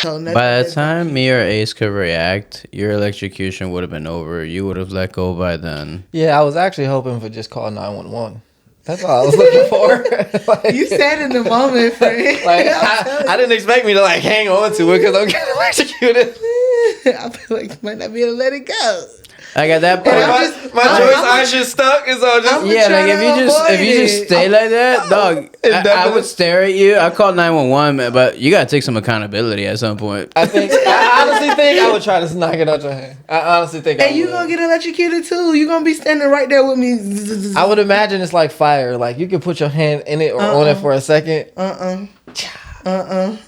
So nothing By the that's gonna time me or Ace could react, your electrocution would have been over. You would have let go by then. Yeah, I was actually hoping for just call 911. That's all I was looking for. Like, you said in the moment, friend. like I didn't expect me to like hang on to it because I'm getting electrocuted. I feel like you might not be able to let it go. Like at that point, My choice eyes just stuck, and so just yeah, like if you just stay like that, dog, I would stare at you. I call 911, but you gotta take some accountability at some point. I honestly think I would try to knock it out your hand. I honestly think. And you gonna get electrocuted too. You gonna be standing right there with me. I would imagine it's like fire. Like you can put your hand in it or on it for a second. I'll I'll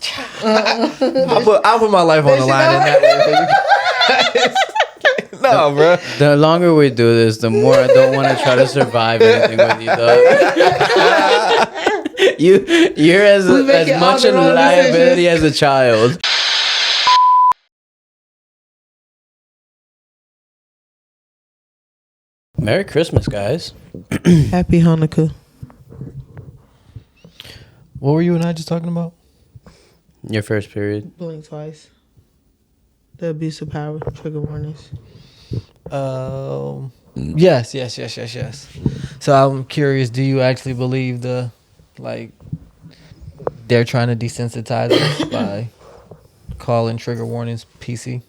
put my life on the line in that way. No, bro. The longer we do this, the more I don't want to try to survive anything with you, dog. You're as much a liability as a child. Merry Christmas, guys. Happy Hanukkah. What were you and I just talking about? Your first period. Blink twice. The abuse of power. Trigger warnings. Yes. So I'm curious, do you actually believe they're trying to desensitize us by calling trigger warnings PC?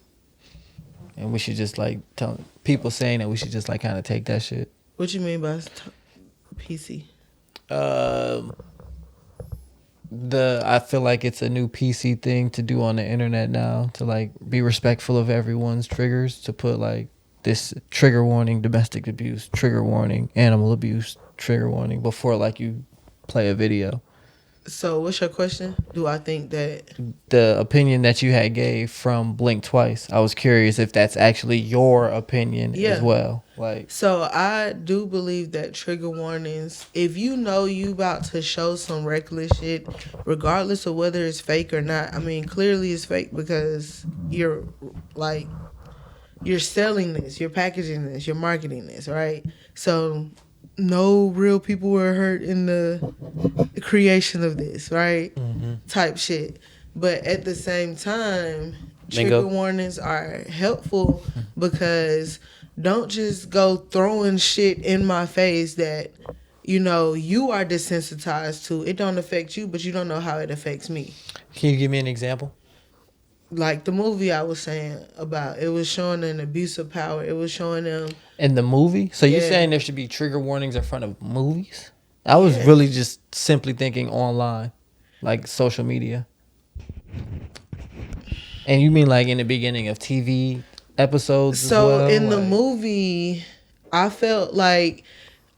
And we should just like tell people saying that we should just like kind of take that shit. What you mean by PC? I feel like it's a new PC thing to do on the internet now, to like be respectful of everyone's triggers, to put like this trigger warning, domestic abuse, trigger warning, animal abuse, trigger warning before like you play a video. So what's your question? Do I think that the opinion that you had gave from Blink Twice, I was curious if that's actually your opinion as well. Like, so I do believe that trigger warnings, if you know you about to show some reckless shit, regardless of whether it's fake or not, I mean, clearly it's fake because you're selling this, you're packaging this, you're marketing this, right? So no real people were hurt in the creation of this, right? Mm-hmm. Type shit. But at the same time, trigger warnings are helpful because don't just go throwing shit in my face that, you know, you are desensitized to. It don't affect you, but you don't know how it affects me. Can you give me an example? Like the movie I was saying about, it was showing an abuse of power. It was showing them in the movie. So you're saying there should be trigger warnings in front of movies? I was really just simply thinking online, like social media. And you mean like in the beginning of TV episodes? So as well? In the movie, I felt like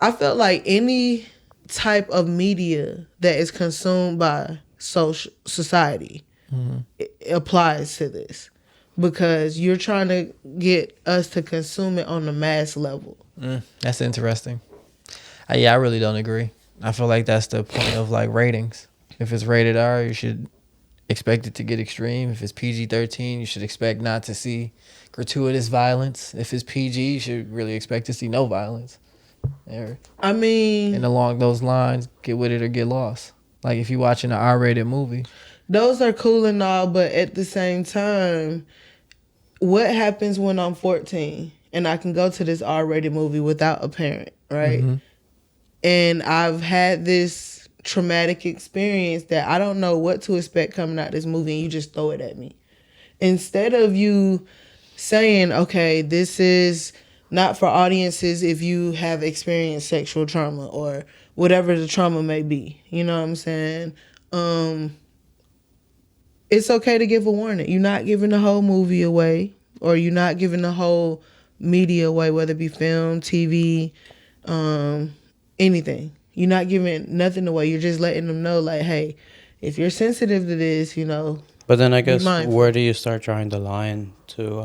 any type of media that is consumed by society. Mm-hmm. It applies to this because you're trying to get us to consume it on the mass level. That's interesting. I really don't agree. I feel like that's the point of like ratings. If it's rated R, you should expect it to get extreme. If it's PG-13, you should expect not to see gratuitous violence. If it's PG, you should really expect to see no violence. I mean, and along those lines, get with it or get lost. Like if you're watching an R-rated movie. Those are cool and all, but at the same time, what happens when I'm 14 and I can go to this R-rated movie without a parent, right? Mm-hmm. And I've had this traumatic experience that I don't know what to expect coming out of this movie, and you just throw it at me. Instead of you saying, okay, this is not for audiences if you have experienced sexual trauma or whatever the trauma may be. You know what I'm saying? It's okay to give a warning. You're not giving the whole movie away, or you're not giving the whole media away, whether it be film, TV, anything. You're not giving nothing away. You're just letting them know, like, hey, if you're sensitive to this, you know. But then I guess where do you start drawing the line to,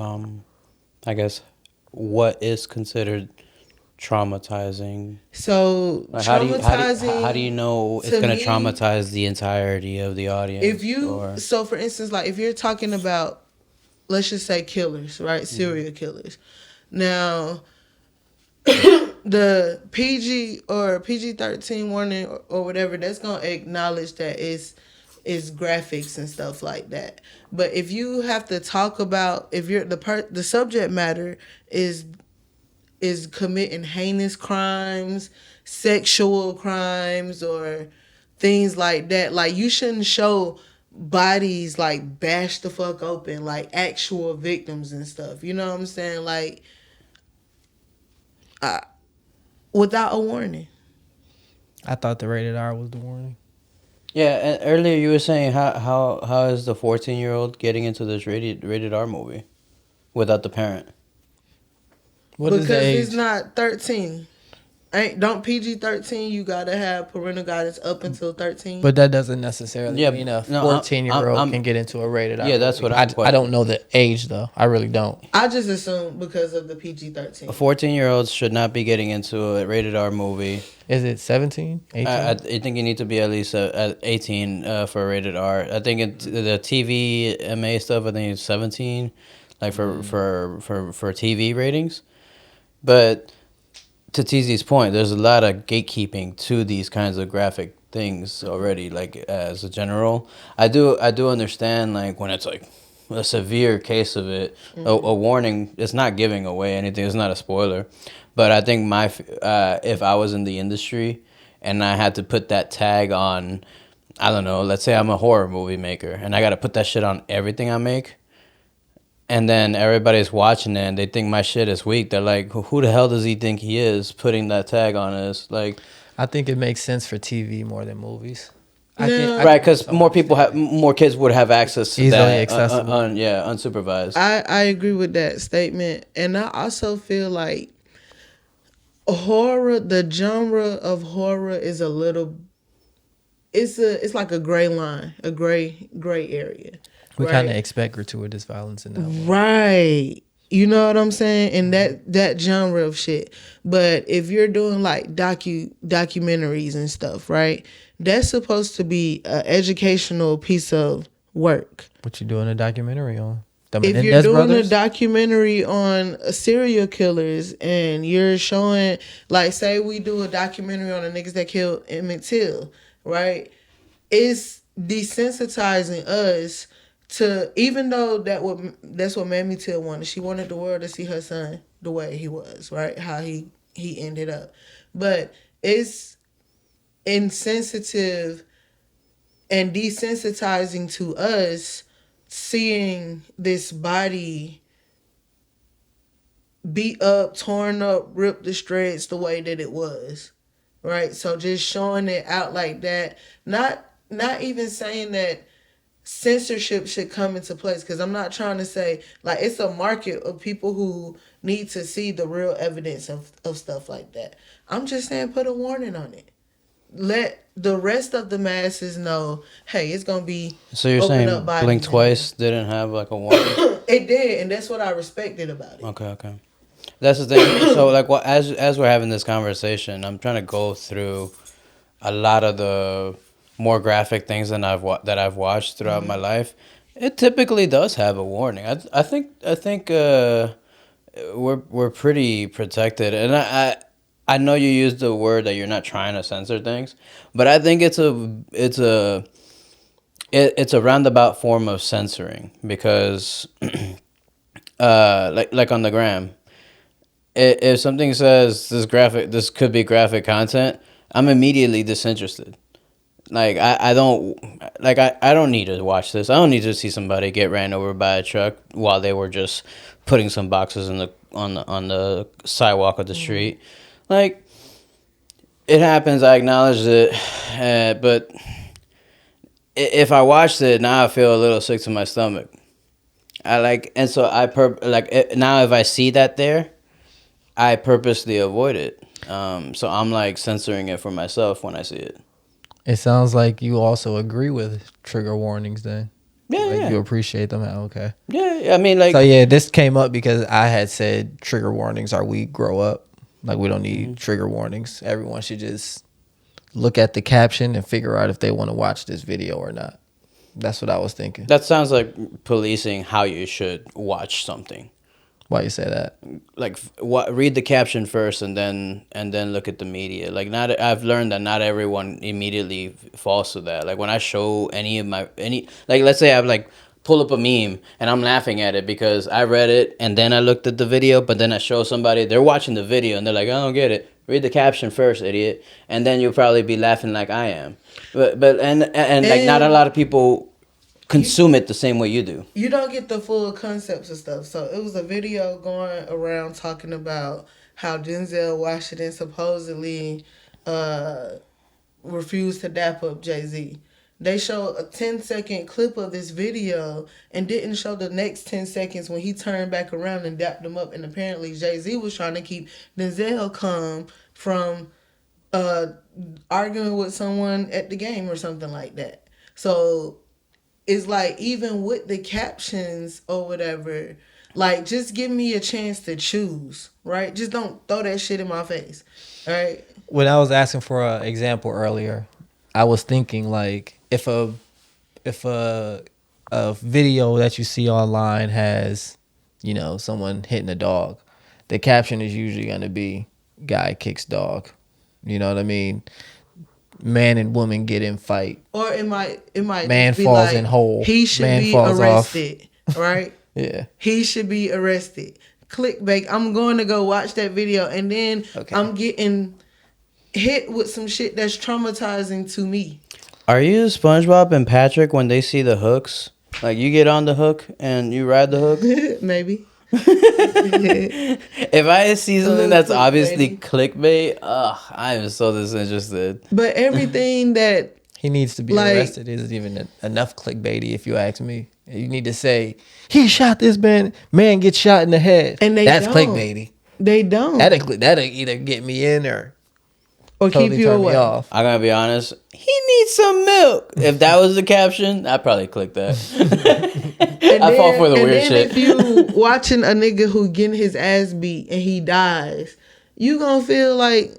I guess, what is considered traumatizing? So like traumatizing. How do you know it's going to traumatize the entirety of the audience? If you, so for instance, like if you're talking about, let's just say killers, right? Serial killers. Now, the PG or PG-13 warning or whatever, that's gonna acknowledge that it's is graphics and stuff like that. But if you have to talk about, if you're the subject matter is committing heinous crimes, sexual crimes, or things like that, like you shouldn't show bodies like bashed the fuck open, like actual victims and stuff. You know what I'm saying? Like, without a warning. I thought the rated R was the warning. Yeah, and earlier you were saying how is the 14-year-old getting into this rated R movie without the parent? What is the Because age? it's not 13. Don't PG-13, you gotta have parental guidance up until 13. But that doesn't necessarily Yeah, mean a no, 14-year-old can get into a rated R. Yeah, that's movie. what I don't know the age though. I really don't. I just assume because of the PG-13. 14-year-olds should not be getting into a rated R movie. Is it 17? 18? I think you need to be at least at 18 for a rated R. I think the TV MA stuff, I think it's 17, like for TV ratings. But to TZ's point, there's a lot of gatekeeping to these kinds of graphic things already. Like as a general, I do understand like when it's like a severe case of it, a warning. It's not giving away anything. It's not a spoiler. But I think if I was in the industry and I had to put that tag on, I don't know, let's say I'm a horror movie maker and I got to put that shit on everything I make. And then everybody's watching it and they think my shit is weak. They're like, who the hell does he think he is putting that tag on us? Like, I think it makes sense for TV more than movies. Right, because more kids would have access to easily that. accessible. Unsupervised. I agree with that statement. And I also feel like horror, the genre of horror is a little, it's like a gray line, a gray area. We kind of expect gratuitous violence in that one. Right. You know what I'm saying? And that genre of shit. But if you're doing like documentaries and stuff, right? That's supposed to be an educational piece of work. What you doing a documentary on? If you're doing a documentary on serial killers and you're showing, like, say we do a documentary on the niggas that killed Emmett Till, right? It's desensitizing us to, even though that's what Mamie Till wanted. She wanted the world to see her son the way he was, right? How he ended up. But it's insensitive and desensitizing to us seeing this body beat up, torn up, ripped to shreds the way that it was, right? So just showing it out like that, not even saying that censorship should come into place, because I'm not trying to say, like, it's a market of people who need to see the real evidence of stuff like that. I'm just saying put a warning on it. Let the rest of the masses know, hey, it's going to be... So you're saying Blink Twice didn't have like a warning? It did, and that's what I respected about it. Okay. That's the thing. So like, as we're having this conversation, I'm trying to go through a lot of the more graphic things that I've watched throughout my life. It typically does have a warning. I think we're pretty protected, and I know you used the word that you're not trying to censor things, but I think it's a roundabout form of censoring, because like on the gram, if something says this could be graphic content, I'm immediately disinterested. Like I don't need to watch this. I don't need to see somebody get ran over by a truck while they were just putting some boxes on the sidewalk of the street. Like, it happens, I acknowledge it, but if I watched it, now I feel a little sick to my stomach. Now if I see that there, I purposely avoid it. So I'm like censoring it for myself when I see it. It sounds like you also agree with trigger warnings then. Yeah. You appreciate them. Okay. Yeah, I mean, like... So, yeah, this came up because I had said trigger warnings are we grow up. Like, we don't need trigger warnings. Everyone should just look at the caption and figure out if they want to watch this video or not. That's what I was thinking. That sounds like policing how you should watch something. Why you say that? Like what? Read the caption first, and then look at the media. Like not, I've learned that not everyone immediately falls to that. Like when I show like let's say I like pull up a meme and I'm laughing at it because I read it and then I looked at the video, but then I show somebody, they're watching the video and they're like, I don't get it. Read the caption first, idiot, and then you'll probably be laughing like I am. But like not a lot of people consume it the same way you do. You don't get the full concepts of stuff. So it was a video going around talking about how Denzel Washington supposedly refused to dap up Jay-Z. They showed a 10-second clip of this video and didn't show the next 10 seconds when he turned back around and dapped him up. And apparently Jay-Z was trying to keep Denzel calm from arguing with someone at the game or something like that. So it's like, even with the captions or whatever, like, just give me a chance to choose, right? Just don't throw that shit in my face, all right? When I was asking for an example earlier, I was thinking like if a video that you see online has, you know, someone hitting a dog, the caption is usually going to be guy kicks dog. You know what I mean? Man and woman get in fight. Or it might man be falls like, in hole. he should man be falls arrested, right? Yeah. He should be arrested. Clickbait. I'm going to go watch that video and then I'm getting hit with some shit that's traumatizing to me. Are you SpongeBob and Patrick when they see the hooks? Like you get on the hook and you ride the hook? Maybe. If I see something that's obviously clickbait, I am so disinterested. But everything that he needs to be like, arrested isn't even enough clickbaity, if you ask me. You need to say he shot this man gets shot in the head, and that's clickbaity. They don't. That'll either get me in or totally keep you turn away. me off. I'm gonna be honest. He needs some milk. If that was the caption, I'd probably click that. I fall for the weird shit. If you watching a nigga who getting his ass beat and he dies, you gonna feel like,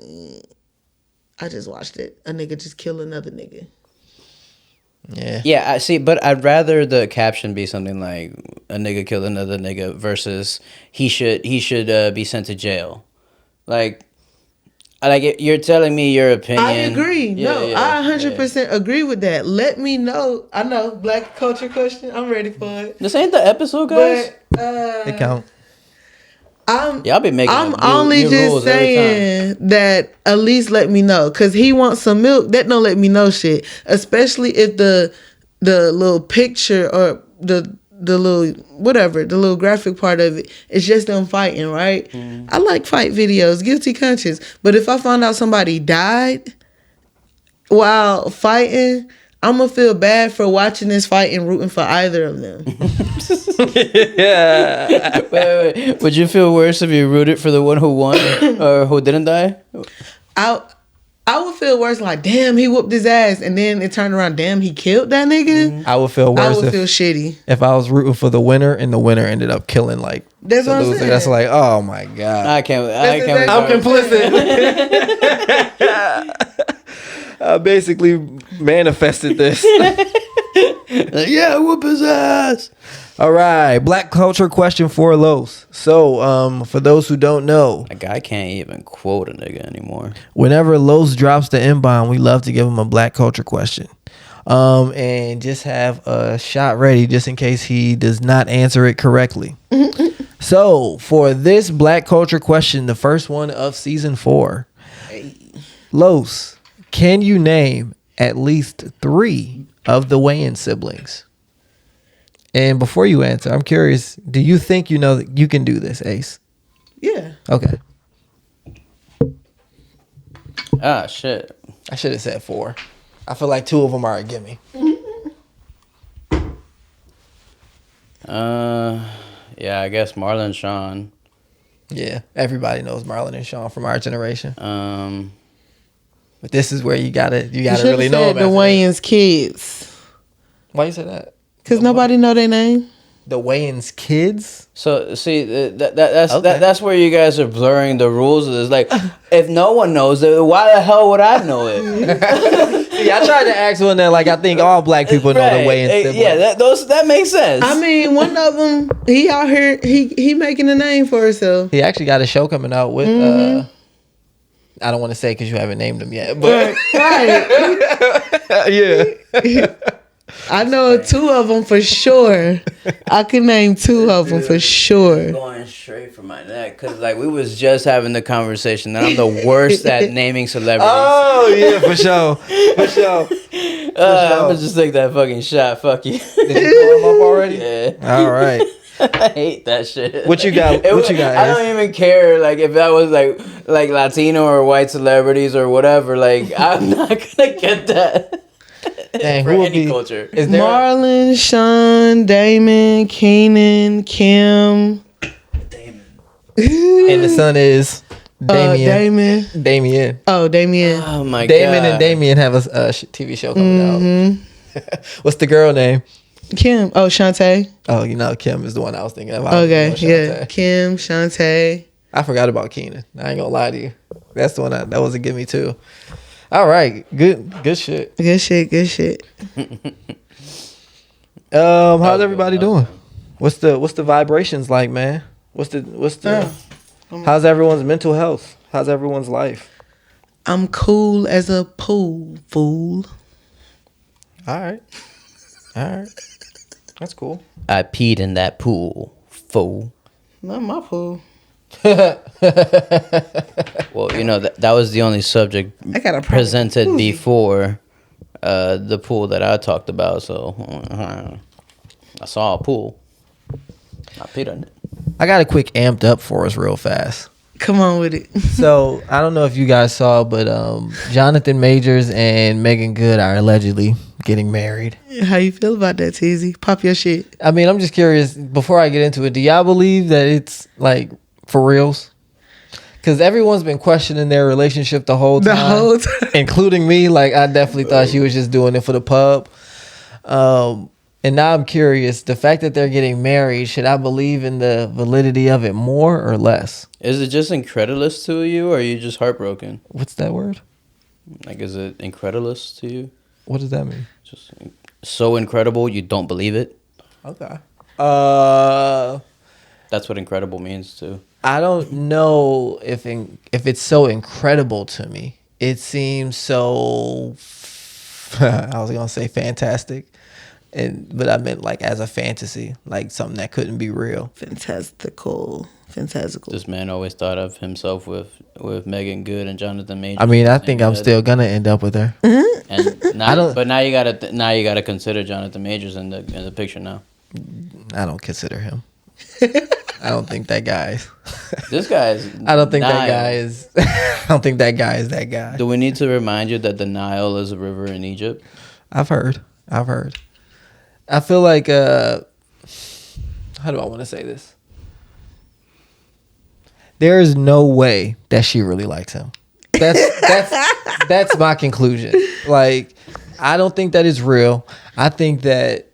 I just watched it. A nigga just kill another nigga. Yeah, I see, but I'd rather the caption be something like a nigga killed another nigga versus he should be sent to jail. Like you're telling me your opinion. I agree. I 100% agree with that. Let me know. I know, black culture question. I'm ready for it. This ain't the episode, guys. But it count. Y'all be making. I'm only just saying that at least let me know, cause he wants some milk. That don't let me know shit. Especially if the little picture or the little whatever, the little graphic part of it is just them fighting, right? I like fight videos, guilty conscience. But if I find out somebody died while fighting, I'm gonna feel bad for watching this fight and rooting for either of them. Yeah. Wait. Would you feel worse if you rooted for the one who won or who didn't die? I would feel worse, like, damn, he whooped his ass, and then it turned around, damn, he killed that nigga. I would feel worse. I would feel shitty if I was rooting for the winner and the winner ended up killing like that's the what loser. I'm saying. That's like, oh my god, I can't. I'm complicit. I basically manifested this. Yeah, whoop his ass. All right, black culture question for Los. So, for those who don't know, a guy can't even quote a nigga anymore. Whenever Los drops the M-bomb, we love to give him a black culture question. And just have a shot ready just in case he does not answer it correctly. So, for this black culture question, the first one of season 4, Los, can you name at least 3 of the Wayans siblings? And before you answer, I'm curious, do you think you know that you can do this, Ace? Yeah. Okay. Ah, shit. I should have said 4. I feel like 2 of them are a gimme. Yeah, I guess Marlon and Sean. Yeah, everybody knows Marlon and Sean from our generation. But this is where you gotta really know about the Wayans kids. Why you say that? Because nobody know their name. The Wayans kids. So see that's where you guys are blurring the rules. It's like if no one knows it, why the hell would I know it? See, I tried to ask one that like I think all black people know the Wayans siblings. Yeah, that makes sense. I mean, one of them, he out here, he making a name for himself. He actually got a show coming out with. I don't want to say because you haven't named him yet, but Right. yeah. I know 2 of them for sure. I can name 2 of them for sure. Going straight for my neck because like we was just having the conversation that I'm the worst at naming celebrities. Oh yeah, for sure, for sure. I'm gonna just take that fucking shot. Fuck you. Did you pull him up already? Yeah. All right. I hate that shit. What you got? What you got? I don't even care. Like if that was like Latino or white celebrities or whatever. Like I'm not gonna get that. Dang, for who would any be? culture. Is there? Marlon, Sean, Damon, Keenan, Kim. And the son is Damien. Damon. Damien. Oh, Damien. Oh my Damon god. and Damien have a TV show coming out. What's the girl name? Kim. Oh, Shantae. Oh, you know, Kim is the one I was thinking of. Okay, Shantae. yeah. Kim, Shantae. I forgot about Keenan. I ain't gonna lie to you. That's the one that was a give me too. All right, good shit. Good shit. How's everybody doing? What's the vibrations like, man? What's the how's everyone's mental health? How's everyone's life? I'm cool as a pool, fool. All right. That's cool. I peed in that pool, fool. Not my pool. Well, you know that was the only subject I got a presented before the pool that I talked about. So I saw a pool. I peed on it. I got a quick amped up for us real fast. Come on with it. So I don't know if you guys saw, but Jonathan Majors and Megan Good are allegedly getting married. How you feel about that, Teasy? Pop your shit. I mean, I'm just curious. Before I get into it, do y'all believe that it's like for reals? Because everyone's been questioning their relationship the whole time, including me. Like I definitely thought she was just doing it for the pub. And now I'm curious. The fact that they're getting married, should I believe in the validity of it more or less? Is it just incredulous to you, or are you just heartbroken? What's that word? Like, is it incredulous to you? What does that mean? Just so incredible you don't believe it? Okay. That's what incredible means too. I don't know if it's so incredible to me. It seems so. I was gonna say fantastic, but I meant like as a fantasy, like something that couldn't be real. Fantastical. This man always thought of himself with Megan Good and Jonathan Majors. I mean, I think I'm still gonna end up with her. And now, but now you gotta consider Jonathan Majors in the picture now. I don't consider him. I don't think that guy. This guy is. I don't think that Nile. guy is. I don't think that guy is that guy. Do we need to remind you that the Nile is a river in Egypt? I've heard. I feel like. How do I want to say this? There is no way that she really likes him. That's my conclusion. Like, I don't think that is real. I think that.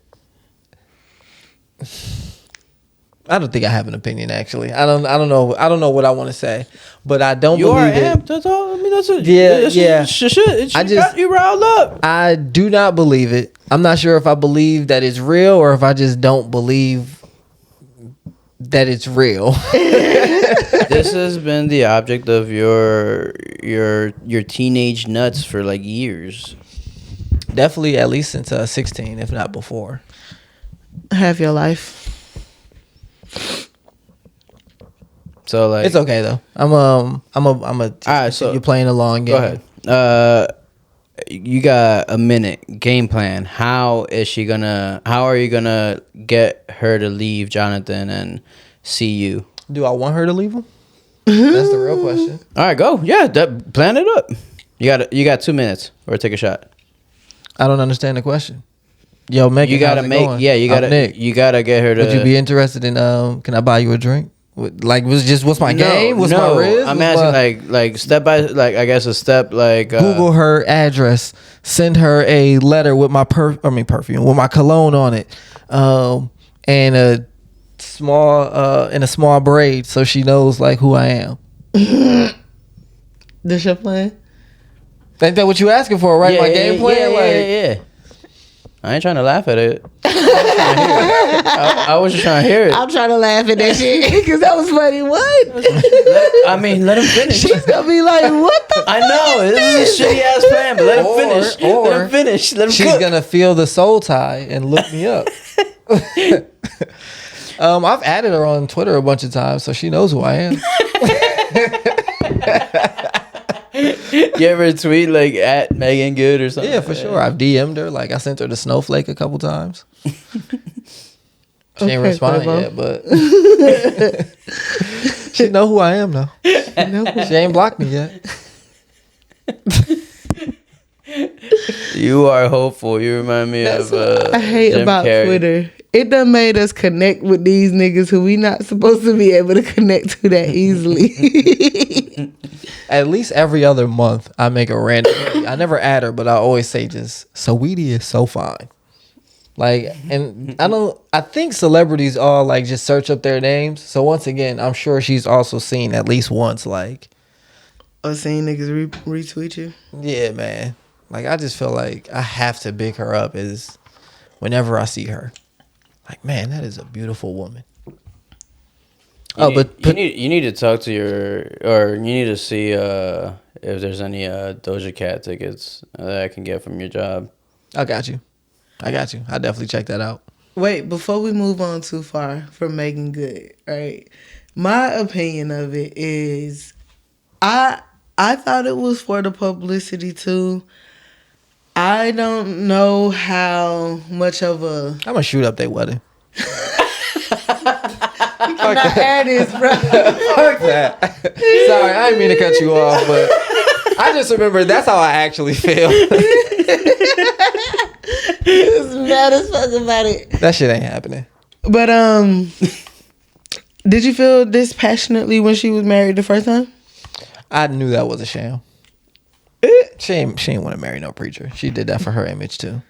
I don't think I have an opinion. Actually, I don't know. I don't know what I want to say, but I don't You believe are it. amped. That's all. I mean, that's it. Yeah. I just got you riled up. I do not believe it. I'm not sure if I believe that it's real or if I just don't believe that it's real. This has been the object of your teenage nuts for like years. Definitely, at least since 16, if not before. Have your life. So like, It's okay though. I'm a. All right, so you're playing a long game. Go ahead. You got a minute. Game plan. How are you gonna get her to leave Jonathan and see you? Do I want her to leave him? That's the real question. All right, go. Yeah, plan it up. You got 2 minutes, or take a shot. I don't understand the question. Yo, Megan, You gotta how's it make. going? Yeah, you I'm Nick. gotta get her to. Would you be interested in? Can I buy you a drink? Like, what's my game? What's my risk? I'm What's asking like step by like I guess a step like Google her address, send her a letter with my perfume with my cologne on it, and a small braid, so she knows like who I am. This your plan? Ain't that what you asking for, right? My game plan? Yeah. I ain't trying to laugh at it. I was just trying to hear it. I'm trying to laugh at that shit because that was funny. What? Let him finish. She's gonna be like, "What the?" I know this is a shitty ass plan, but let him finish. Let him finish. Let him She's cook. gonna feel the soul tie and look me up. I've added her on Twitter a bunch of times, so she knows who I am. You ever tweet like at Megan Good or something? Yeah, for sure. I've DM'd her. Like I sent her the snowflake a couple times. She ain't responded yet, but she know who I am though. She ain't blocked me yet. You are hopeful. You remind me of. I hate Jim about Carrey. Twitter. It done made us connect with these niggas who we not supposed to be able to connect to that easily. At least every other month, I make a random. I never add her, but I always say just Saweetie is so fine. Like, and I think celebrities all like just search up their names. So once again, I'm sure she's also seen at least once. Like, Or seeing niggas retweet you. yeah, man. Like, I just feel like I have to big her up is whenever I see her. Like, man, that is a beautiful woman. You need to talk to you need to see if there's any Doja Cat tickets that I can get from your job. I got you. I definitely check that out. Wait, before we move on too far from Megan Good, right? My opinion of it is, I thought it was for the publicity too. I don't know how much of a. I'm gonna shoot up their wedding. I'm not artist, bro. Fuck that. Sorry, I didn't mean to cut you off, but I just remember that's how I actually feel. He was mad as fuck about it. That shit ain't happening. But did you feel this passionately when she was married the first time? I knew that was a sham. She ain't want to marry no preacher. She did that for her image too.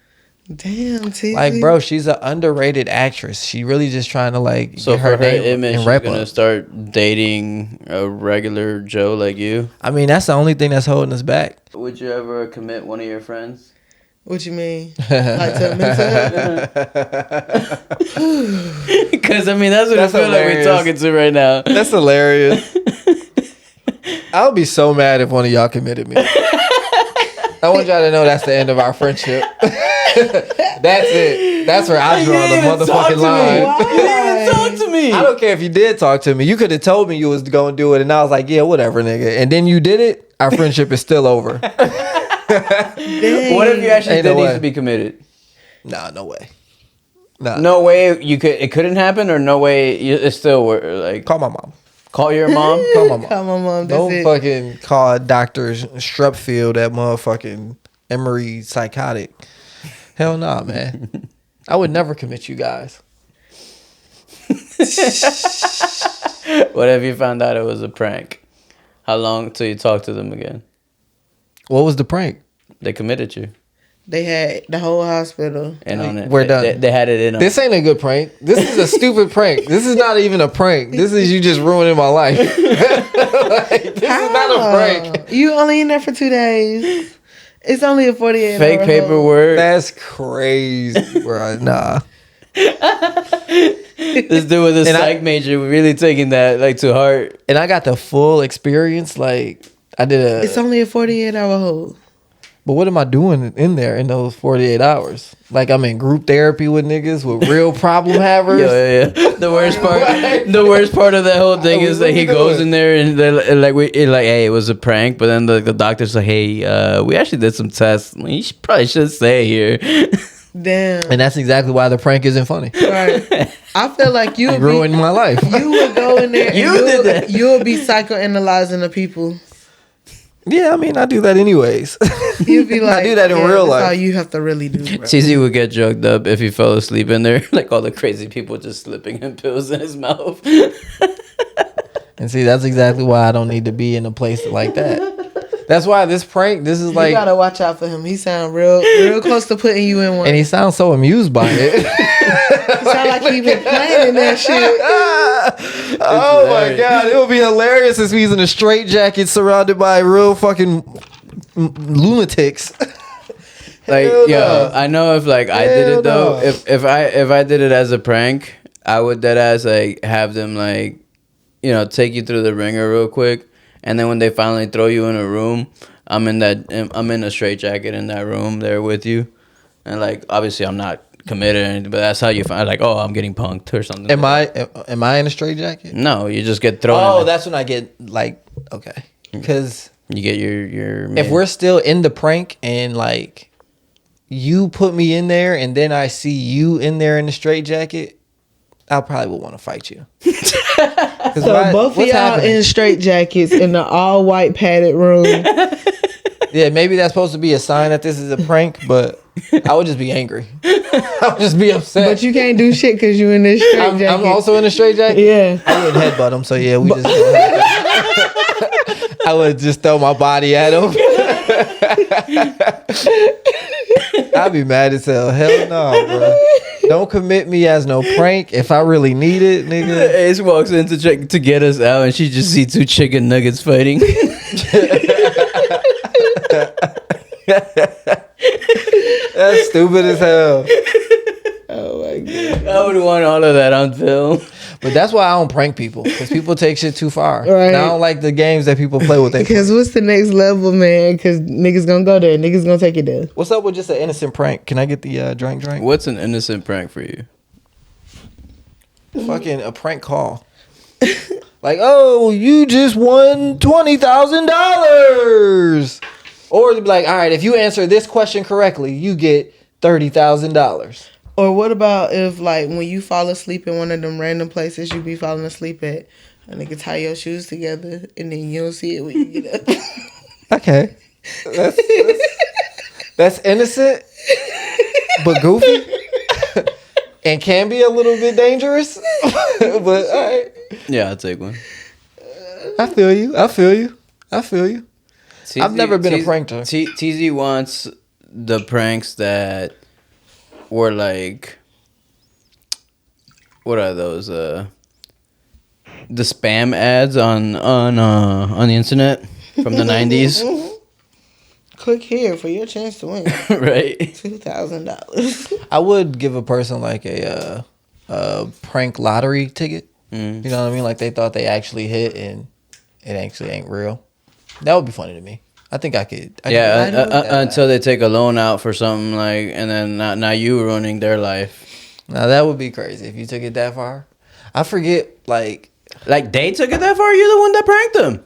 Damn, T. Like, bro, she's an underrated actress. She really just trying to like So get her for her name image, and she's rep gonna up. start dating a regular Joe like you. I mean, that's the only thing that's holding us back. Would you ever commit one of your friends? What you mean? Like to mental health? Because I mean, that's what That's I feel like we're hilarious. talking to right now. That's hilarious. I would be so mad if one of y'all committed me. I want y'all to know that's the end of our friendship. That's it. That's where I draw the motherfucking line. Why? You didn't even talk to me. I don't care if you did talk to me. You could have told me you was going to do it, and I was like, yeah, whatever, nigga. And then you did it. Our friendship is still over. What if you actually Ain't no did need way. to be committed? Nah, no way. Nah. No way you could. It couldn't happen, or no way it still were like. Call my mom. Call your mom. Call my mom. Call my mom. That's Don't it. fucking call Dr. Strupfield that motherfucking Emory psychotic. Hell nah, man. I would never commit you guys. What if you found out it was a prank? How long till you talk to them again? What was the prank? They committed you. They had the whole hospital. And on it, We're they- done. They had it in them. This ain't a good prank. This is a stupid prank. This is not even a prank. This is you just ruining my life. Like, this is not a prank. You only in there for 2 days. It's only a 48 Fake hour paperwork. That's crazy, bro. Nah. This dude with a And psych major really taking that like to heart. And I got the full experience. Like, I did a... It's only a 48 hour hold. But what am I doing in there in those 48 hours? Like, I'm in group therapy with niggas with real problem havers. Yeah. The worst part, the worst part of that whole thing is that he goes in there and they're like, hey, it was a prank. But then the doctor's like, hey, we actually did some tests. You probably should stay here. Damn. And that's exactly why the prank isn't funny. Right. I feel like you It ruined my life. You would go in there and You did that. you would be psychoanalyzing the people. Yeah, I mean, I do that anyways. You'd be like, I do that in yeah, real that's life. all you have to really do, bro. CZ would get drugged up if he fell asleep in there. Like all the crazy people just slipping him pills in his mouth. And see, that's exactly why I don't need to be in a place like that. That's why this prank. This is like. You gotta watch out for him. He sound real close to putting you in one. And he sounds so amused by it. He sound like he been planning that shit. Oh my god, it would be hilarious if he's in a straitjacket surrounded by real fucking lunatics. Like, yo, I know if like I did it though. No. If I did it as a prank, I would deadass like have them like, you know, take you through the ringer real quick, and then when they finally throw you in a room, I'm in a straitjacket in that room there with you, and like obviously I'm not committed or anything, but that's how you find like, oh, I'm getting punked or something. Am I in a straitjacket? No, you just get thrown. Oh, that's when I get like okay, because you get your. If we're still in the prank and like you put me in there and then I see you in there in the straitjacket, I probably would want to fight you. So both of y'all in straitjackets in the all white padded room. Yeah, maybe that's supposed to be a sign that this is a prank, but I would just be angry. I would just be upset. But you can't do shit because you in this straitjacket. I'm also in a straitjacket? Yeah. I wouldn't headbutt him, so yeah, we just I would just throw my body at him. I'd be mad as hell. Hell no, bro. Don't commit me as no prank. If I really need it, nigga. Ace walks in to get us out, and she just sees two chicken nuggets fighting. That's stupid as hell. Oh my god. I would want all of that on film. But that's why I don't prank people, because people take shit too far. Right. And I don't like the games that people play with. Because what's the next level, man? Because niggas gonna go there. Niggas gonna take it there. What's up with just an innocent prank? Can I get the drink? What's an innocent prank for you? Fucking a prank call. Like, oh, you just won $20,000. Or they'd be like, all right, if you answer this question correctly, you get $30,000. Or what about if, like, when you fall asleep in one of them random places you be falling asleep at, a nigga tie your shoes together and then you don't see it when you get up? Okay. That's innocent, but goofy. And can be a little bit dangerous. But, all right. Yeah, I'll take one. I feel you. I've never been a prankster. TZ wants the pranks that were like, what are those? The spam ads on the internet from the 90s. Click here for your chance to win. Right. $2,000. I would give a person like a prank lottery ticket. Mm. You know what I mean? Like they thought they actually hit and it actually ain't real. That would be funny to me. I think I could. Until they take a loan out for something like, and then now you ruining their life. Now that would be crazy if you took it that far. I forget, like they took it that far. You're the one that pranked them.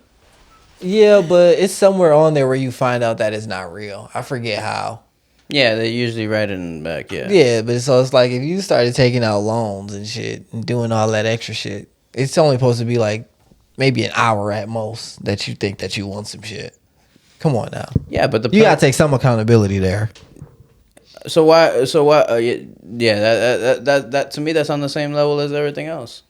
Yeah, but it's somewhere on there where you find out that it's not real. I forget how. Yeah, they usually write it in the back. Yeah. Yeah, but so it's like if you started taking out loans and shit and doing all that extra shit, it's only supposed to be like maybe an hour at most that you think that you want some shit. Come on now. Yeah, but you gotta take some accountability there. So why? Yeah, that to me that's on the same level as everything else.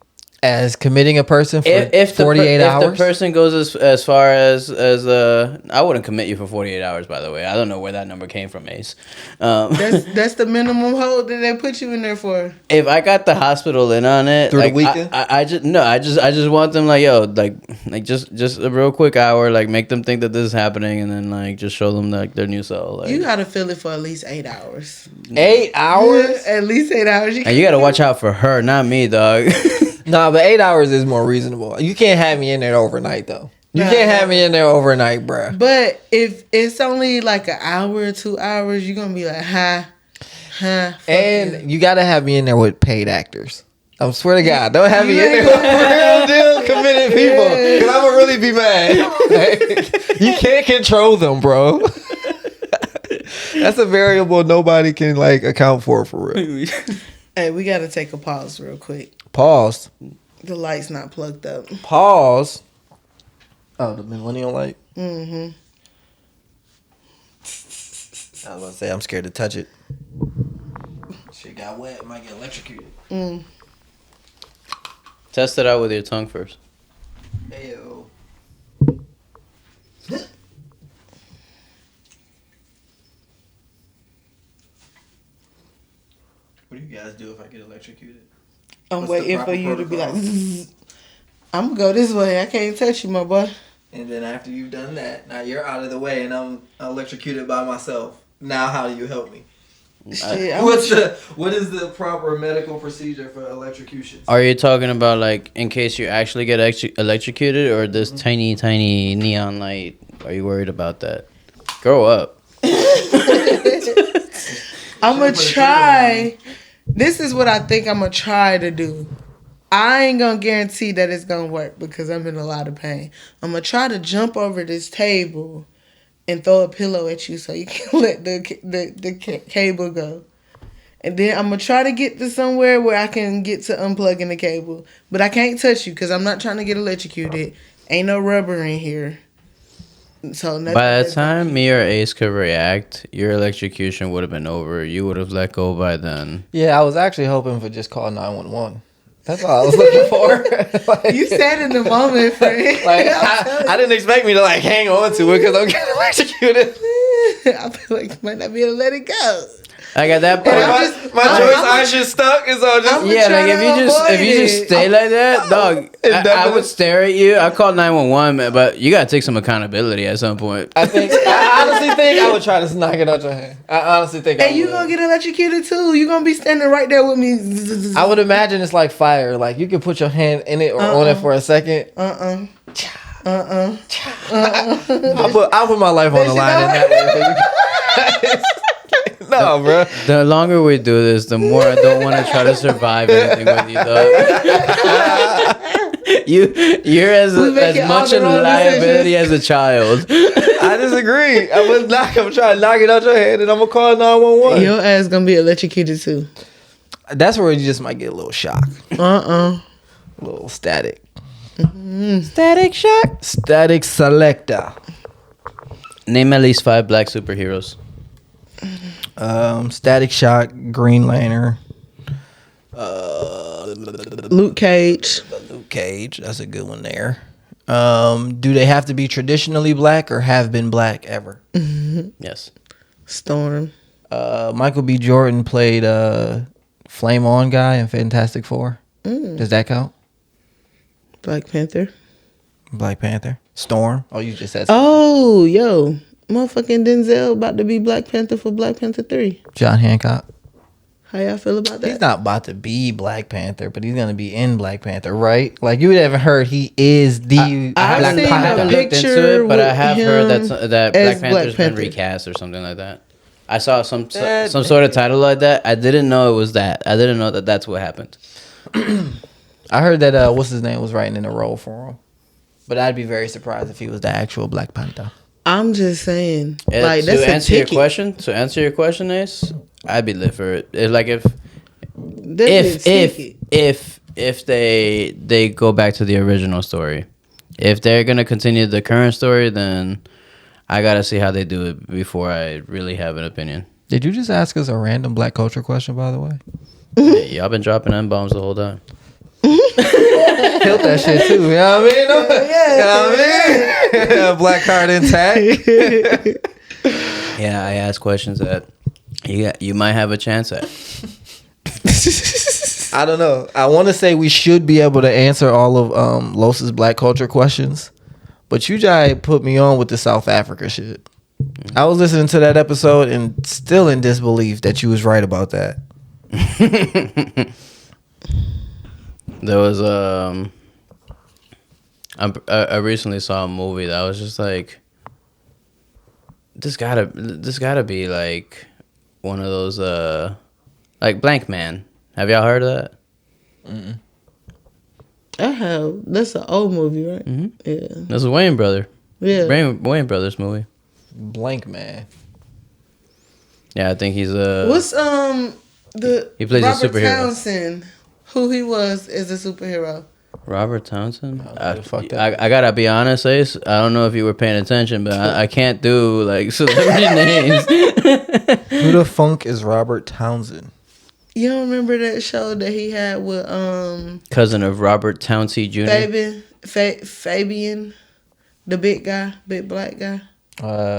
As committing a person for if 48 hours? If the person goes as far as I wouldn't commit you for 48 hours, by the way. I don't know where that number came from, Ace. That's the minimum hold that they put you in there for. If I got the hospital in on it, through like, the weekend? I just want them like, yo, like just a real quick hour, like make them think that this is happening, and then like just show them like their new soul. Like, you gotta feel it for at least 8 hours. 8 hours? At least 8 hours. And you gotta watch out for her, not me, dog. Nah, but 8 hours is more reasonable. You can't have me in there overnight, though. You can't have me in there overnight, bruh. But if it's only like an hour or 2 hours, you're gonna be like, and you gotta have me in there with paid actors. I swear to God, don't have me in there with real deal committed people, because I'm gonna really be mad. You can't control them, bro. That's a variable nobody can like account for real. Hey, we gotta take a pause real quick. Pause. The light's not plugged up. Pause. Oh, the Millennial light? Mm-hmm. I was about to say, I'm scared to touch it. Shit got wet. It might get electrocuted. Mm. Test it out with your tongue first. Ayo. guys do if I get electrocuted? I'm What's the waiting for proper you to be like, protocol? Zzz. I'm gonna go this way. I can't touch you, my boy. And then after you've done that, now you're out of the way and I'm electrocuted by myself. Now how do you help me? Shit, What is the proper medical procedure for electrocution? Are you talking about like in case you actually get electrocuted or this tiny neon light? Are you worried about that? Grow up. I'm gonna try. This is what I think I'm gonna try to do. I ain't gonna guarantee that it's gonna work because I'm in a lot of pain. I'm gonna try to jump over this table and throw a pillow at you so you can let the cable go. And then I'm gonna try to get to somewhere where I can get to unplugging the cable, but I can't touch you because I'm not trying to get electrocuted. Ain't no rubber in here. So By the time me or Ace could react, your electrocution would have been over. You would have let go by then. Yeah, I was actually hoping for just call 911. That's all I was looking for. Like, you said in the moment, friend. Like I didn't expect me to like hang on to it because I'm getting electrocuted. I feel like you might not be able to let it go. Like at that point, My choice eyes just stuck, and so I just yeah, like if you just stay like that, dog, I would stare at you. I call 911, but you gotta take some accountability at some point. I honestly think I would try to knock it out your hand. I honestly think. And you gonna get electrocuted too. You gonna be standing right there with me. I would imagine it's like fire. Like you can put your hand in it or on it for a second. I'll I'll put my life on the line in that way. No, bro. The longer we do this, the more I don't want to try to survive anything with you, though. You're as much a liability as a child. I disagree. I'm trying to knock it out your head, and I'm gonna call 911. Your ass gonna be electrocuted too. That's where you just might get a little shock. A little static. Static shock. Static selector. Name at least 5 black superheroes. Static Shock, Green Lantern, Luke Cage. Luke Cage. That's a good one there. Do they have to be traditionally black or have been black ever? Yes. Storm. Michael B. Jordan played Flame On guy in Fantastic Four. Does that count? Black Panther. Black Panther. Storm. Oh, you just said. Oh, yo. Motherfucking Denzel about to be Black Panther for Black Panther 3. John Hancock. How y'all feel about that? He's not about to be Black Panther, but he's gonna be in Black Panther, right? Like you haven't heard he is the I've Black seen Panther. a I haven't looked into picture it, but I with have heard him that as Black Panther's Black been Panther. recast or something like that. I saw some sort of title like that. I didn't know it was that. I didn't know that that's what happened. I heard that what's his name was writing in a role for him, but I'd be very surprised if he was the actual Black Panther. I'm just saying. And Like, that's to a answer ticket. to answer your question, Ace, I'd be lit for it. Like if they go back to the original story, if they're gonna continue the current story, then I gotta see how they do it before I really have an opinion. Did you just ask us a random black culture question, by the way? Yeah, y'all been dropping M-bombs the whole time. Killed that shit too. You know what I mean? You know what I mean? Black card intact. Yeah, I ask questions that you might have a chance at. I don't know. I want to say we should be able to answer all of Los's black culture questions, but you just put me on with the South Africa shit. I was listening to that episode and still in disbelief that you was right about that. There was I recently saw a movie that I was just like, this gotta be like one of those like Blank Man. Have y'all heard of that? Mm-mm. I have. That's an old movie, right? Mm-hmm. Yeah. That's a Wayne brother. Yeah. Wayne Brothers movie. Blank Man. Yeah, I think he's a. What's He plays a Robert superhero. Townsend, who he was as a superhero. Robert Townsend? I fucked up. I gotta be honest, Ace. I don't know if you were paying attention, but I can't do like celebrity names. Who the funk is Robert Townsend? You don't remember that show that he had with Cousin of Robert Townsend Jr. Fabian, the big guy, big black guy.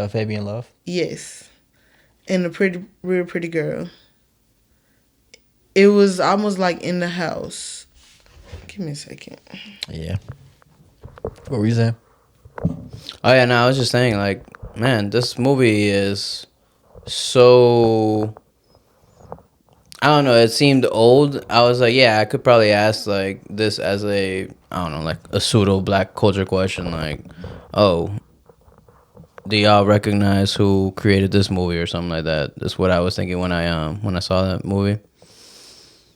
Fabian Love. Yes, and the real pretty girl. it was almost like in the house. Give me a second. Yeah. What were you saying? Oh yeah, no, I was just saying, like, man, this movie is so. I don't know. It seemed old. I was like, yeah, I could probably ask like this as a, I don't know, like a pseudo black culture question, like, oh, do y'all recognize who created this movie or something like that? That's what I was thinking when I saw that movie.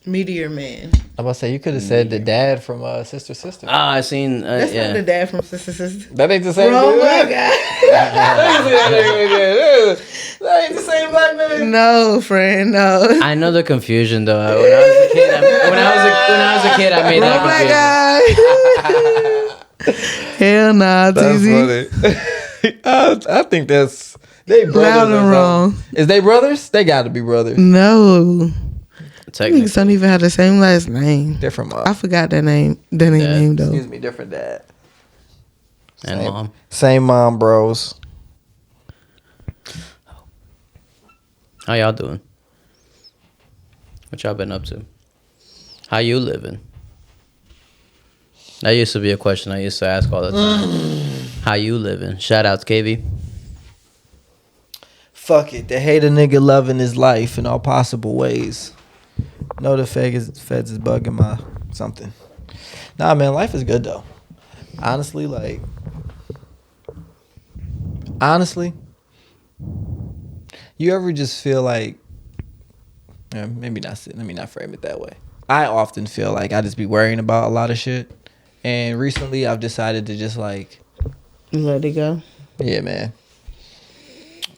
Meteor Man. I'm about to say you could have said the dad from Sister Sister. Ah, I seen. That's Yeah. not the dad from Sister Sister. That ain't the same. Oh dude. my god. That ain't the same black man. No, friend, no. I know the confusion though. When I was a kid, I made Oh that my god. Hell nah, That's TZ. funny. I think that's they brothers. Loud or and something. wrong. Is they brothers? They got to be brothers. No. confusion. Niggas don't even have the same last name. Different mom. I forgot that name. That name though. Excuse me, different dad. And mom. Same mom, bros. How y'all doing? What y'all been up to? How you living? That used to be a question I used to ask all the time. How you living? Shout out to KV. Fuck it. They hate a nigga loving his life in all possible ways. No, the feds is bugging my something. Nah, man, life is good though. Honestly, you ever just feel like, maybe not. Let me not frame it that way. I often feel like I just be worrying about a lot of shit, and recently I've decided to just like Let it go. yeah, man.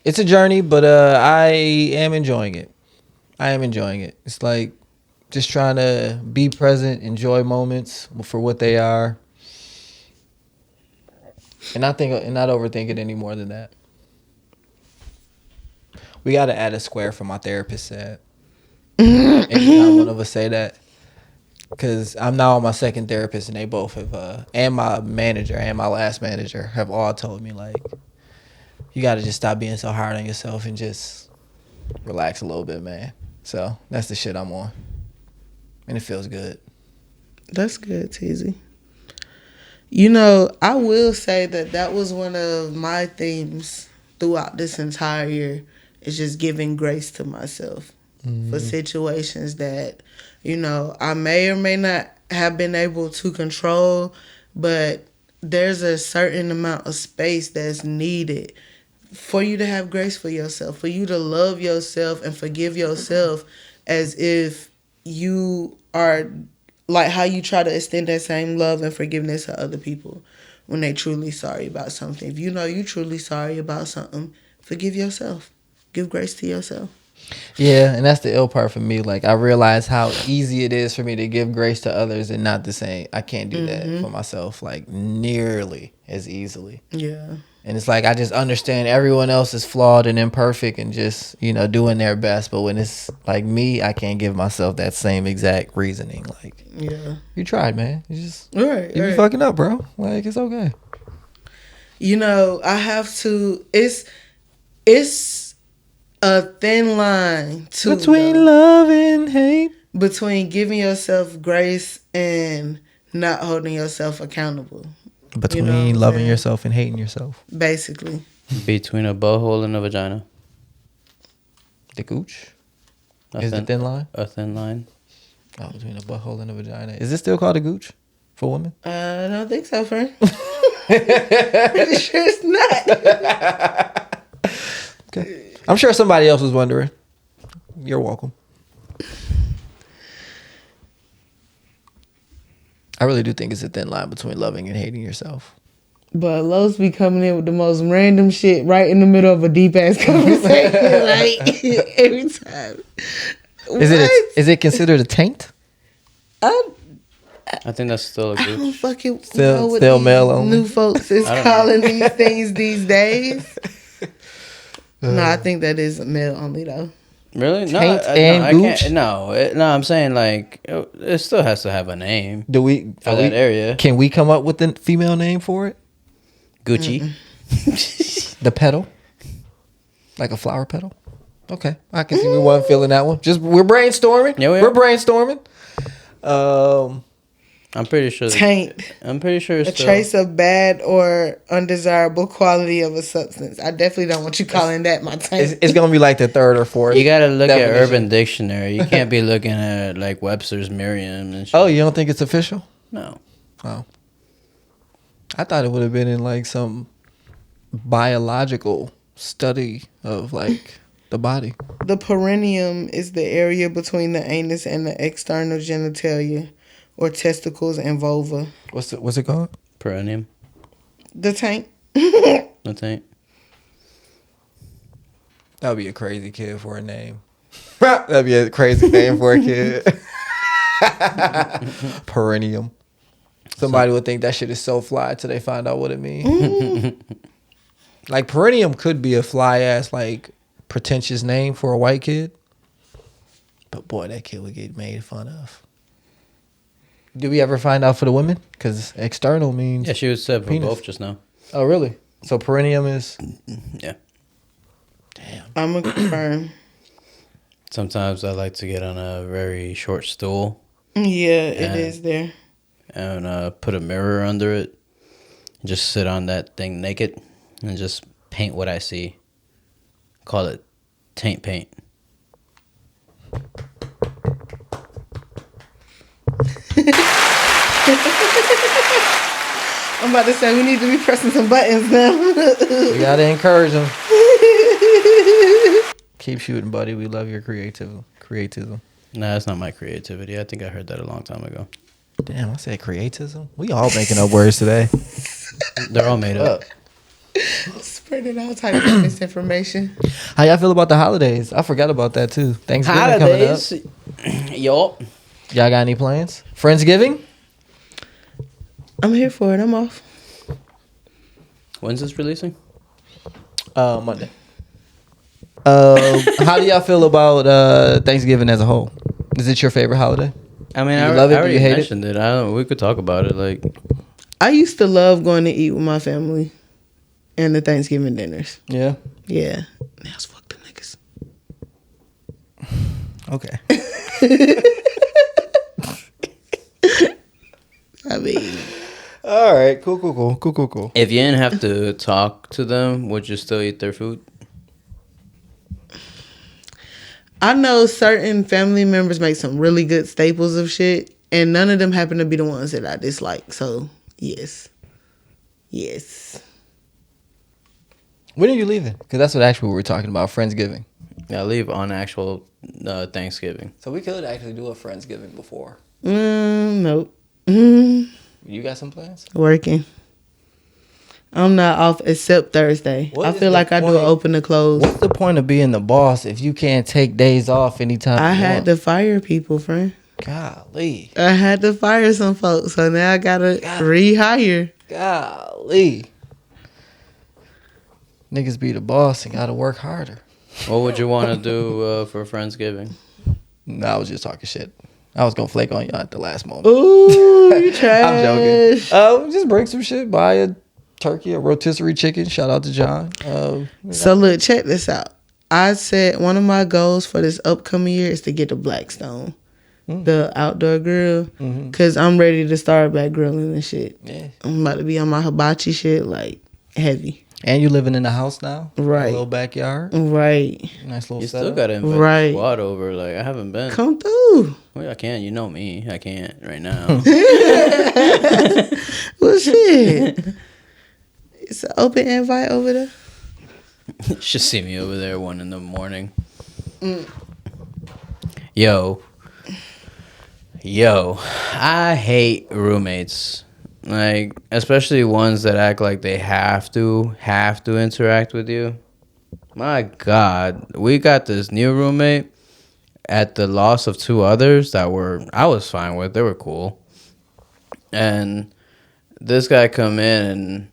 It's a journey, but I am enjoying it. It's like just trying to be present, enjoy moments for what they are, and not overthink it any more than that. We got to add a square for my therapist said. And not one of us say that. Because I'm now on my second therapist, and they both have, and my manager and my last manager have all told me, like, you got to just stop being so hard on yourself and just relax a little bit, man. So that's the shit I'm on. And it feels good. That's good, TZ. You know, I will say that was one of my themes throughout this entire year. Is just giving grace to myself for situations that, you know, I may or may not have been able to control, but there's a certain amount of space that's needed for you to have grace for yourself, for you to love yourself and forgive yourself as if you are, like how you try to extend that same love and forgiveness to other people when they truly sorry about something. If you know you truly sorry about something, forgive yourself. Give grace to yourself. Yeah, and that's the ill part for me. Like, I realize how easy it is for me to give grace to others and not the same. I can't do that for myself, like, nearly as easily. Yeah. And it's like, I just understand everyone else is flawed and imperfect and just, you know, doing their best. But when it's like me, I can't give myself that same exact reasoning. Like, Yeah. you tried, man. You just, Right. you be fucking up, bro. Like, it's okay. You know, I have to, it's a thin line too, Between love and hate. between giving yourself grace and not holding yourself accountable. Between You know what I'm loving saying? yourself and hating yourself. Basically. Between a butthole and a vagina. The gooch A is the thin line. A thin line. Oh, between a butthole and a vagina. Is this still called a gooch for women? I don't think so, friend. Pretty sure it's not. Okay. I'm sure somebody else was wondering. You're welcome. I really do think it's a thin line between loving and hating yourself. But Los be coming in with the most random shit right in the middle of a deep ass conversation, like every time. Is it considered a taint? I think that's still a I don't gooch. fucking Still- know what still these male only? new folks is I don't calling these things these days. No, I think that is male only though. Really? No, Taint no, and I gooch? can't. No, I'm saying like it still has to have a name Do we for that area. Can we come up with a female name for it? Gucci. The petal, like a flower petal. Okay, I can see we wasn't feeling that one. Just we're brainstorming. Yeah, we we're are. brainstorming. I'm pretty sure. Taint. I'm pretty sure A it's still. trace of bad or undesirable quality of a substance. I definitely don't want you calling that my taint. It's gonna be like the third or fourth. You gotta look definition. at Urban Dictionary. You can't be looking at like Webster's Merriam and shit. Oh, you don't think it's official? No. Oh, I thought it would have been in like some biological study of like the body. The perineum is the area between the anus and the external genitalia, or testicles and vulva. What's it called? Perineum. The taint. No taint. That would be a crazy kid for a name. That'd be a crazy name for a kid. Perineum. Somebody would think that shit is so fly till they find out what it means. Like perineum could be a fly ass like pretentious name for a white kid, but boy, that kid would get made fun of. Did we ever find out for the women? Because external means Yeah, she was said for penis. both just now. Oh really? So perineum is Yeah. damn. I'm gonna confirm. Sometimes I like to get on a very short stool Yeah, it Yeah. is there. and put a mirror under it. Just sit on that thing naked and just paint what I see. Call it taint paint. I'm about to say we need to be pressing some buttons now. We gotta encourage them. Keep shooting, buddy. We love your creatism. Nah, that's not my creativity. I think I heard that a long time ago. Damn, I said creatism. We all making up words today. They're all made up. Spreading all type of misinformation. How y'all feel about the holidays? I forgot about that too. Thanksgiving Holidays. coming Yup. up. Y'all got any plans? Friendsgiving? I'm here for it. I'm off. When's this releasing? Monday. How do y'all feel about Thanksgiving as a whole? Is it your favorite holiday? I mean, Do you I love it? Do already you hate it? mentioned it. I don't. We could talk about it. Like, I used to love going to eat with my family and the Thanksgiving dinners. Yeah. Yeah. Now it's fuck the niggas. Okay. I mean, All right. Cool. if you didn't have to talk to them, would you still eat their food? I know certain family members make some really good staples of shit, and none of them happen to be the ones that I dislike. So, yes. When are you leaving? Because that's what actually we were talking about, Friendsgiving. I leave on actual Thanksgiving. So we could actually do a Friendsgiving before. Nope. You got some plans? Working. I'm not off except Thursday. What I is feel the like I do point? an open to close. What's the point of being the boss if you can't take days off anytime I you had want? to fire people, friend. Golly. I had to fire some folks, so now I gotta rehire. Golly. Niggas be the boss and gotta work harder. What would you want to do for Friendsgiving? No, I was just talking shit. I was gonna flake on y'all at the last moment. Ooh, you trash. I'm joking. Just bring some shit. Buy a turkey, a rotisserie chicken. Shout out to John. So look, check this out. I said one of my goals for this upcoming year is to get the Blackstone, the outdoor grill, because I'm ready to start back grilling and shit. Yeah. I'm about to be on my hibachi shit, like, heavy. And you living in the house now? Right. A little backyard. Right. Nice little You setup. still gotta invite Right. the squad over. Like, I haven't been. Come through. Well, I can't. You know me. I can't right now. Well, shit. It's an open invite over there. Should see me over there 1 a.m. Yo, I hate roommates. Like, especially ones that act like they have to interact with you. My God, we got this new roommate at the loss of 2 others that I was fine with. They were cool. And this guy come in, and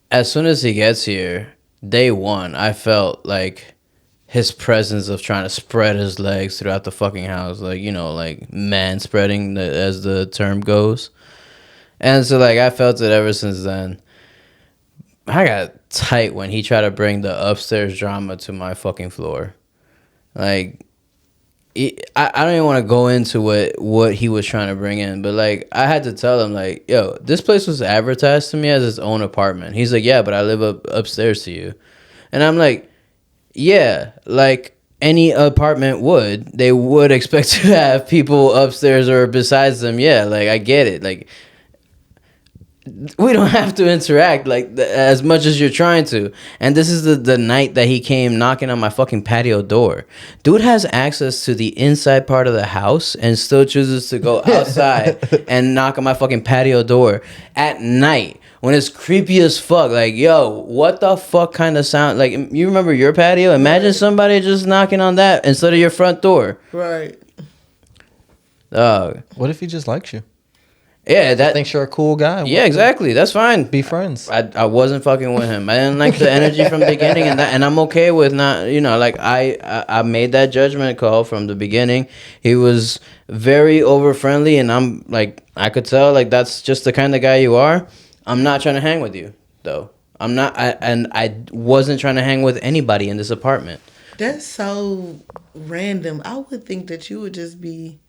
as soon as he gets here, day 1, I felt like his presence of trying to spread his legs throughout the fucking house. Like, you know, like man spreading, as the term goes. And so, like, I felt it ever since then. I got tight when he tried to bring the upstairs drama to my fucking floor. Like, I don't even want to go into what he was trying to bring in, but like I had to tell him like, yo, this place was advertised to me as its own apartment. He's like, yeah, but I live upstairs to you, and I'm like, yeah, like any apartment would, they would expect to have people upstairs or besides them. Yeah, like I get it, like we don't have to interact like as much as you're trying to. And this is the night that he came knocking on my fucking patio door. Dude has access to the inside part of the house and still chooses to go outside and knock on my fucking patio door at night when it's creepy as fuck. Like, yo, what the fuck kind of sound? Like, you remember your patio? Imagine somebody just knocking on that instead of your front door. Right. Dog. What if he just likes you? Yeah, that Thinks you're a cool guy. Yeah, exactly. That's fine. Be friends. I wasn't fucking with him. I didn't like the energy from the beginning, and I'm okay with not, like I made that judgment call from the beginning. He was very over friendly, and I'm like, I could tell like that's just the kind of guy you are. I'm not trying to hang with you though. I'm not, and I wasn't trying to hang with anybody in this apartment. That's so random. I would think that you would just be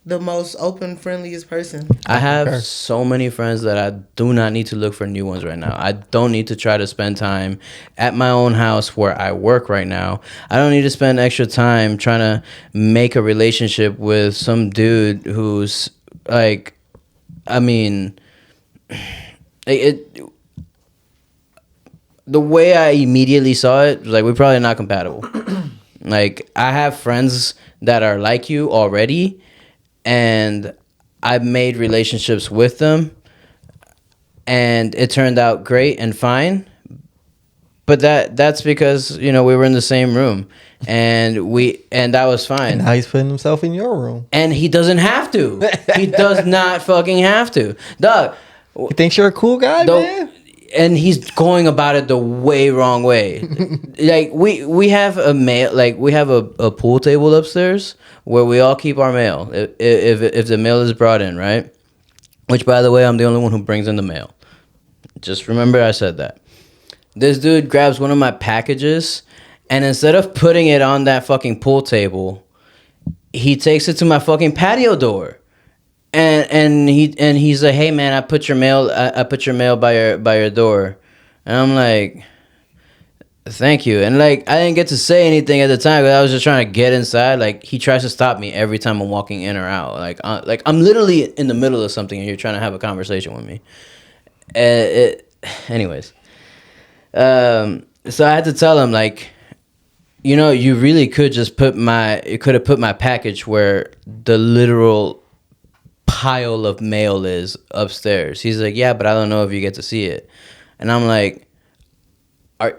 the most open, friendliest person. I have so many friends that I do not need to look for new ones right now. I don't need to try to spend time at my own house where I work right now. I don't need to spend extra time trying to make a relationship with some dude who's like, I mean, the way I immediately saw it was like, we're probably not compatible. Like, I have friends that are like you already, and I've made relationships with them, and it turned out great and fine. But that's because, we were in the same room, and that was fine. And now he's putting himself in your room. And he doesn't have to. He does not fucking have to. Dog. He thinks you're a cool guy, man. And he's going about it the way wrong way. Like we have a mail, like we have a pool table upstairs where we all keep our mail if the mail is brought in, right? Which, by the way, I'm the only one who brings in the mail. Just remember I said that. This dude grabs one of my packages, and instead of putting it on that fucking pool table, he takes it to my fucking patio door. And he's like, hey man, I put your mail by your door, and I'm like, thank you. And like I didn't get to say anything at the time because I was just trying to get inside. Like he tries to stop me every time I'm walking in or out. Like I'm literally in the middle of something and you're trying to have a conversation with me. Anyways, so I had to tell him like, you really could just put my package where the literal pile of mail is upstairs. He's like, yeah, but I don't know if you get to see it. And I'm like,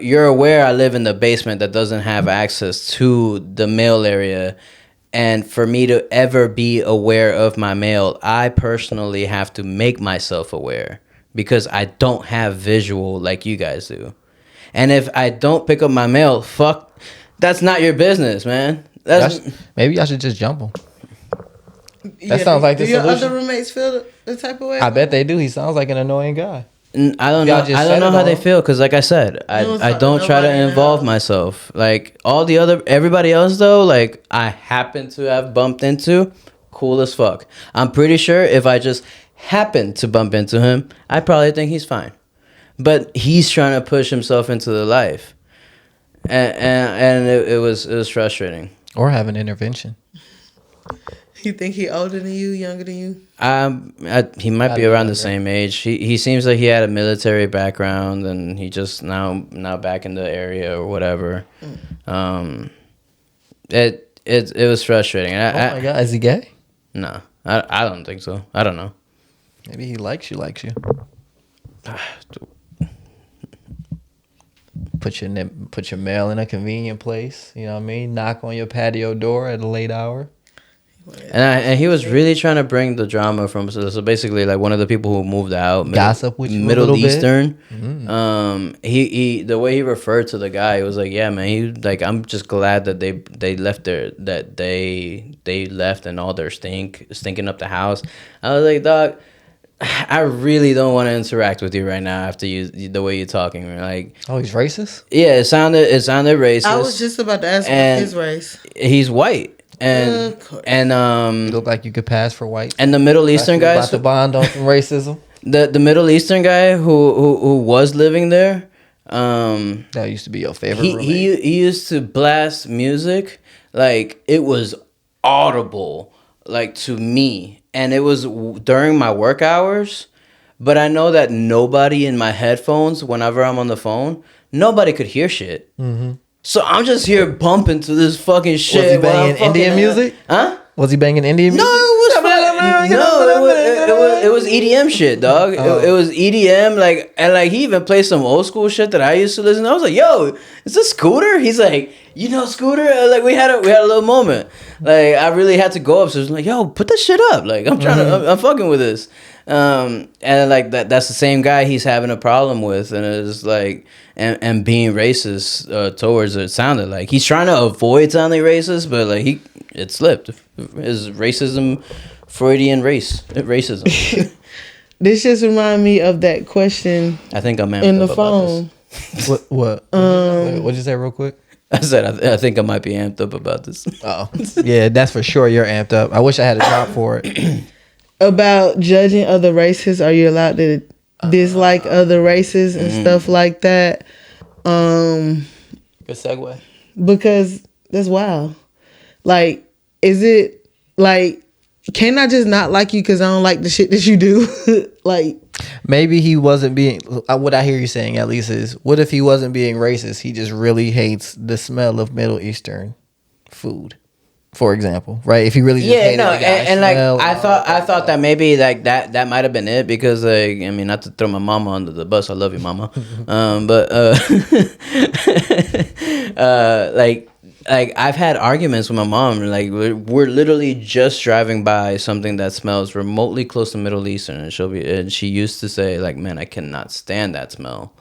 you're aware I live in the basement that doesn't have access to the mail area, and for me to ever be aware of my mail, I personally have to make myself aware because I don't have visual like you guys do. And if I don't pick up my mail, fuck, that's not your business, man. Maybe I should just jump him. That sounds like the solution. Do your other roommates feel the type of way? I bet they do. He sounds like an annoying guy. I don't know how they feel because, like I said, I don't try to involve myself. Like everybody else though, like I happen to have bumped into, cool as fuck. I'm pretty sure if I just happened to bump into him, I probably think he's fine. But he's trying to push himself into the life, and it was frustrating. Or have an intervention. You think he older than you, younger than you? He might be around the same age. He seems like he had a military background, and he just now back in the area or whatever. It was frustrating. My God, is he gay? No, I don't think so. I don't know. Maybe he likes you. Put your mail in a convenient place. You know what I mean? Knock on your patio door at a late hour. And he was really trying to bring the drama from so basically like one of the people who moved out, gossip with you Middle Eastern. Mm. He the way he referred to the guy, it was like, yeah, man, he like, I'm just glad that they left they left and all their stinking up the house. I was like, dog, I really don't want to interact with you right now after the way you're talking. Like, Oh, he's racist? yeah, it sounded racist. I was just about to ask And his race. he's white, and Of course. You look like you could pass for white. and the Middle Eastern About guys, to bond on some racism. the Middle Eastern guy who was living there, That used to be your favorite roommate. he used to blast music like it was audible, like to me, and it was during my work hours. But I know that nobody in my headphones, whenever I'm on the phone, nobody could hear shit. Mm-hmm. So I'm just here bumping to this fucking shit. Was he banging Indian music? Huh? Was he banging Indian music? No, it was EDM shit, dog. It was EDM, like he even played some old school shit that I used to listen to. I was like, "Yo, is this Scooter?" He's like, "You know Scooter?" Like we had a little moment. Like I really had to go up. So I was like, "Yo, put this shit up." Like I'm trying to, I'm fucking with this. And like that's the same guy he's having a problem with, and it's like and being racist towards it. Sounded like he's trying to avoid sounding racist, but like it slipped. His racism, Freudian racism. This just remind me of that question I think I'm in the amped up phone. What? What'd you say real quick? I said I think I might be amped up about this. Oh, yeah, that's for sure. You're amped up. I wish I had a drop for it. About judging other races. Are you allowed to dislike other races and stuff like that? Good segue. Because that's wild. Like, is it like, can I just not like you because I don't like the shit that you do? Like, Maybe he wasn't being. What I hear you saying at least is, what if he wasn't being racist? He just really hates the smell of Middle Eastern food, for example, right? If he really just hated the guy's and like smell I thought that maybe like that might have been it because like I mean not to throw my mama under the bus, I love you, mama, but like I've had arguments with my mom. Like we're literally just driving by something that smells remotely close to Middle Eastern, and she used to say like, "Man, I cannot stand that smell,"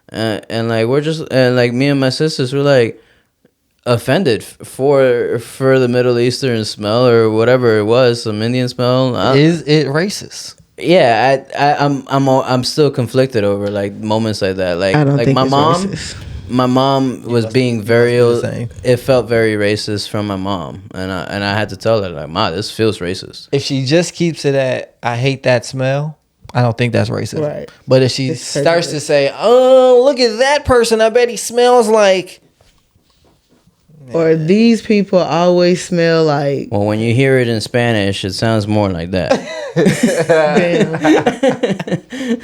and like we're just and like me and my sisters were like offended for the Middle Eastern smell or whatever it was, some Indian smell. Is it racist? Yeah, I'm still conflicted over like moments like that. Like I don't think my it's mom. racist. My mom was being very. the same. It felt very racist from my mom, and I had to tell her like, "Ma, this feels racist." If she just keeps it at, I hate that smell, I don't think that's racist. Right. But if she It's starts to prejudice. say, "Oh, look at that person, I bet he smells like," or these people always smell like. Well, when you hear it in Spanish, it sounds more like that. Damn.